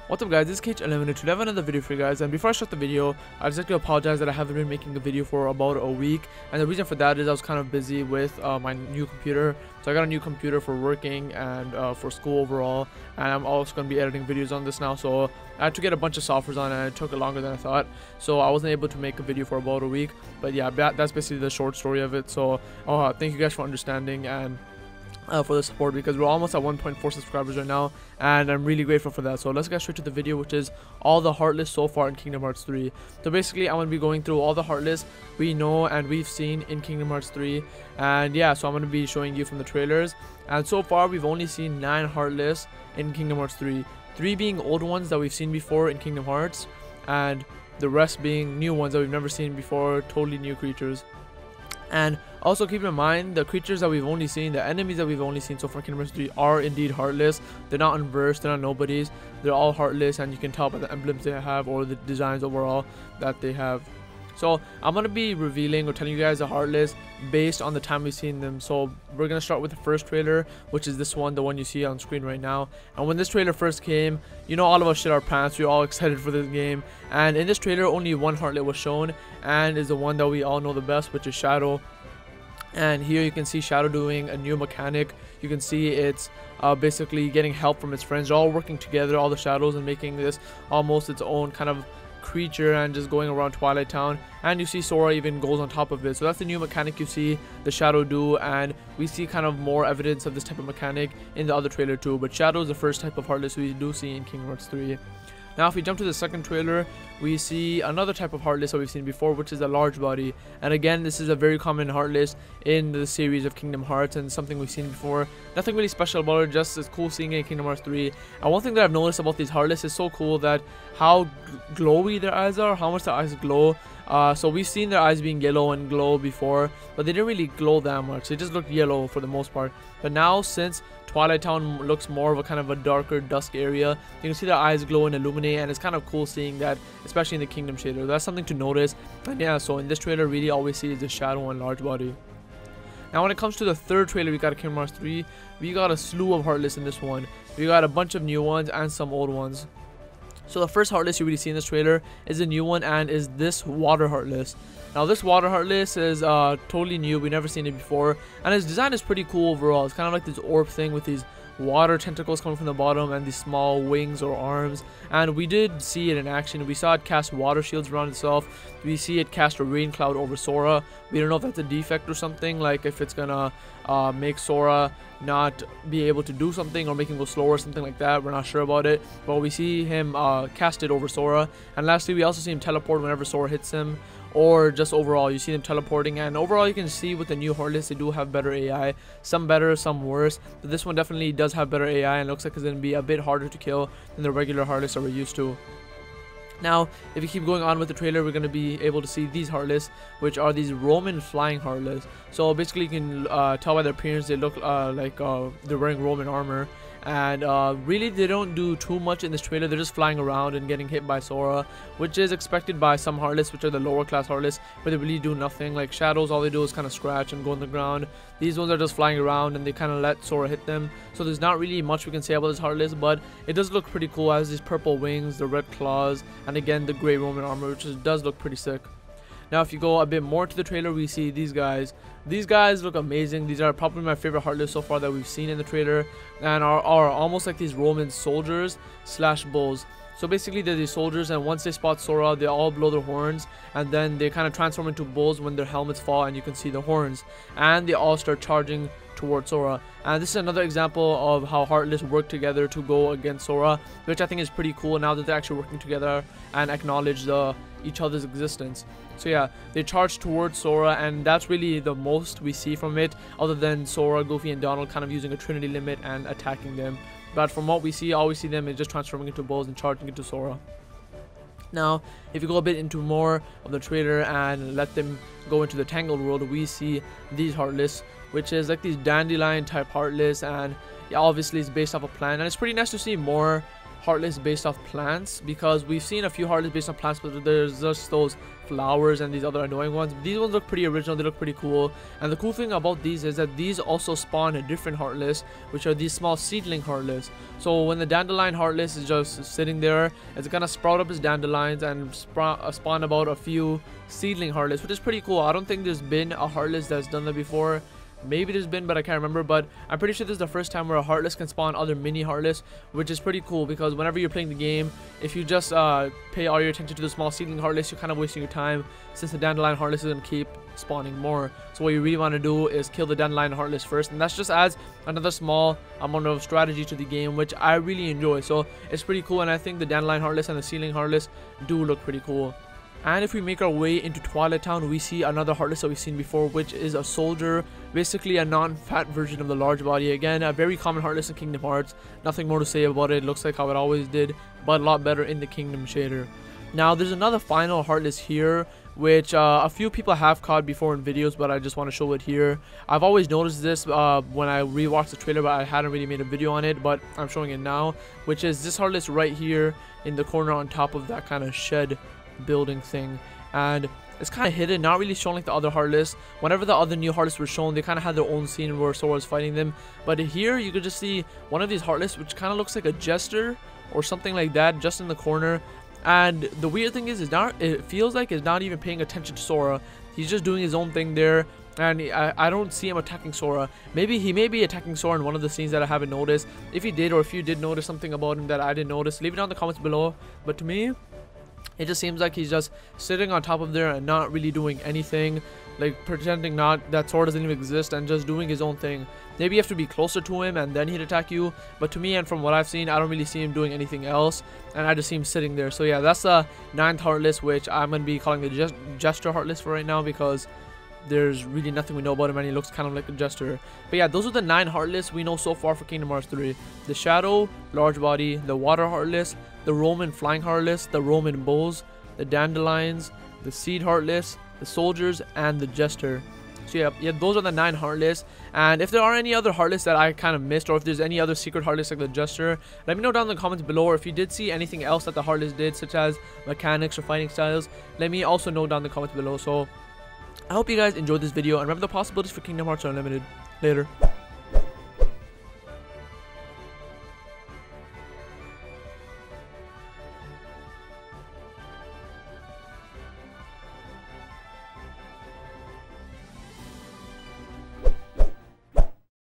What's up guys, this is KhUnlimited. Today I have another video for you guys, and before I start the video, I'd just like to apologize that I haven't been making a video for about a week, and the reason for that is I was kind of busy with my new computer. So I got a new computer for working and for school overall, and I'm also going to be editing videos on this now, so I had to get a bunch of softwares on and it took longer than I thought, so I wasn't able to make a video for about a week. But yeah, that's basically the short story of it. So thank you guys for understanding and for the support, because we're almost at 1.4 subscribers right now, and I'm really grateful for that. So let's get straight to the video, which is all the Heartless so far in Kingdom Hearts 3. So basically I'm going to be going through all the Heartless we know and we've seen in Kingdom Hearts 3, and yeah, so I'm going to be showing you from the trailers. And so far we've only seen 9 Heartless in Kingdom Hearts 3 being old ones that we've seen before in Kingdom Hearts, and the rest being new ones that we've never seen before, totally new creatures. And also keep in mind, the creatures that we've only seen, the enemies that we've only seen so far in Kingdom Hearts 3 are indeed Heartless. They're not inverse, they're not nobodies, they're all Heartless, and you can tell by the emblems they have or the designs overall that they have. So I'm going to be revealing or telling you guys the Heartless based on the time we've seen them. So we're going to start with the first trailer, which is this one, the one you see on screen right now. And when this trailer first came, you know, all of us shit our pants. We were all excited for this game. And in this trailer, only one Heartless was shown, and is the one that we all know the best, which is Shadow. And here you can see Shadow doing a new mechanic. You can see it's basically getting help from its friends. They're all working together, all the Shadows, and making this almost its own kind of creature and just going around Twilight Town. And you see Sora even goes on top of it. So that's the new mechanic you see the Shadow do, and we see kind of more evidence of this type of mechanic in the other trailer too. But Shadow is the first type of Heartless we do see in Kingdom Hearts 3. Now if we jump to the second trailer, we see another type of Heartless that we've seen before, which is a large body. And again, this is a very common Heartless in the series of Kingdom Hearts, and something we've seen before. Nothing really special about it, just it's cool seeing it in Kingdom Hearts 3. And one thing that I've noticed about these Heartless is so cool that how glowy their eyes are, how much their eyes glow. So we've seen their eyes being yellow and glow before, but they didn't really glow that much. They just looked yellow for the most part. But now, since Twilight Town looks more of a kind of a darker dusk area, you can see their eyes glow and illuminate, and it's kind of cool seeing that, especially in the Kingdom shader. That's something to notice. And yeah, so in this trailer, really all we see is the Shadow and large body. Now when it comes to the third trailer we got at Kingdom Hearts 3, we got a slew of Heartless in this one. We got a bunch of new ones and some old ones. So the first Heartless you really see in this trailer is a new one, and is this Water Heartless. Now this Water Heartless is totally new. We've never seen it before, and its design is pretty cool overall. It's kind of like this orb thing with these water tentacles coming from the bottom and these small wings or arms. And we did see it in action. We saw it cast water shields around itself. We see it cast a rain cloud over Sora. We don't know if that's a defect or something, like if it's gonna make Sora not be able to do something or make him go slower or something like that. We're not sure about it, but we see him cast it over Sora. And lastly, we also see him teleport whenever Sora hits him, or just overall you see them teleporting. And overall you can see with the new Heartless they do have better AI, some better, some worse, but this one definitely does have better AI and looks like it's going to be a bit harder to kill than the regular Heartless that we're used to. Now, if we keep going on with the trailer, we're going to be able to see these Heartless, which are these Roman flying Heartless. So basically you can tell by their appearance they look like they're wearing Roman armor. And really they don't do too much in this trailer. They're just flying around and getting hit by Sora, which is expected by some Heartless, which are the lower class Heartless, but they really do nothing. Like Shadows, all they do is kind of scratch and go on the ground. These ones are just flying around and they kind of let Sora hit them. So there's not really much we can say about this Heartless, but it does look pretty cool. It has these purple wings, the red claws, and again the gray Roman armor, which does look pretty sick. Now if you go a bit more to the trailer, we see these guys. These guys look amazing. These are probably my favorite Heartless so far that we've seen in the trailer, and are almost like these Roman soldiers slash bulls. So basically they're these soldiers, and once they spot Sora they all blow their horns, and then they kind of transform into bulls when their helmets fall and you can see the horns, and they all start charging towards Sora. And this is another example of how Heartless work together to go against Sora, which I think is pretty cool now that they're actually working together and acknowledge each other's existence. So yeah, they charge towards Sora, and that's really the most we see from it, other than Sora, Goofy, and Donald kind of using a Trinity limit and attacking them. But from what we see, all we see them is just transforming into bulls and charging into Sora. Now, if you go a bit into more of the trailer and let them go into the Tangled world, we see these Heartless, which is like these Dandelion type Heartless, and yeah, obviously it's based off a plan, and it's pretty nice to see more Heartless based off plants, because we've seen a few Heartless based on plants, but there's just those flowers and these other annoying ones. These ones look pretty original, they look pretty cool. And the cool thing about these is that these also spawn a different Heartless, which are these small seedling Heartless. So when the Dandelion Heartless is just sitting there, it's gonna sprout up its dandelions and spawn about a few seedling Heartless, which is pretty cool. I don't think there's been a Heartless that's done that before. Maybe there's been, but I can't remember. But I'm pretty sure this is the first time where a Heartless can spawn other mini Heartless, which is pretty cool, because whenever you're playing the game, if you just pay all your attention to the small seedling Heartless, you're kind of wasting your time, since the Dandelion Heartless is going to keep spawning more. So what you really want to do is kill the Dandelion Heartless first, and that just adds another small amount of strategy to the game, which I really enjoy. So it's pretty cool, and I think the Dandelion Heartless and the seedling Heartless do look pretty cool. And if we make our way into Twilight Town, we see another Heartless that we've seen before, which is a soldier, basically a non-fat version of the large body. Again, a very common Heartless in Kingdom Hearts. Nothing more to say about it. It looks like how it always did, but a lot better in the Kingdom shader. Now, there's another final Heartless here, which a few people have caught before in videos, but I just want to show it here. I've always noticed this when I rewatched the trailer, but I hadn't really made a video on it, but I'm showing it now, which is this Heartless right here in the corner on top of that kind of shed building thing. And it's kind of hidden, not really shown like the other Heartless. Whenever the other new Heartless were shown, they kind of had their own scene where Sora was fighting them, but here you could just see one of these Heartless, which kind of looks like a jester or something like that, just in the corner. And the weird thing is it feels like it's not even paying attention to Sora. He's just doing his own thing there, and I don't see him attacking Sora. Maybe he may be attacking Sora in one of the scenes that I haven't noticed. If he did, or if you did notice something about him that I didn't notice, leave it down in the comments below. But to me, it just seems like he's just sitting on top of there and not really doing anything, like pretending that Sora doesn't even exist and just doing his own thing. Maybe you have to be closer to him and then he'd attack you, but to me and from what I've seen, I don't really see him doing anything else, and I just see him sitting there. So yeah, that's the 9th Heartless, which I'm going to be calling the Jester Heartless for right now, because there's really nothing we know about him and he looks kind of like a jester. But yeah, those are the 9 Heartless we know so far for Kingdom Hearts 3. The Shadow, Large Body, the Water Heartless, the Roman Flying Heartless, the Roman Bulls, the Dandelions, the Seed Heartless, the Soldiers, and the Jester. So yeah, those are the 9 Heartless. And if there are any other Heartless that I kind of missed, or if there's any other secret Heartless like the Jester, let me know down in the comments below. Or if you did see anything else that the Heartless did, such as mechanics or fighting styles, let me also know down in the comments below. So I hope you guys enjoyed this video, and remember the possibilities for Kingdom Hearts are unlimited. Later.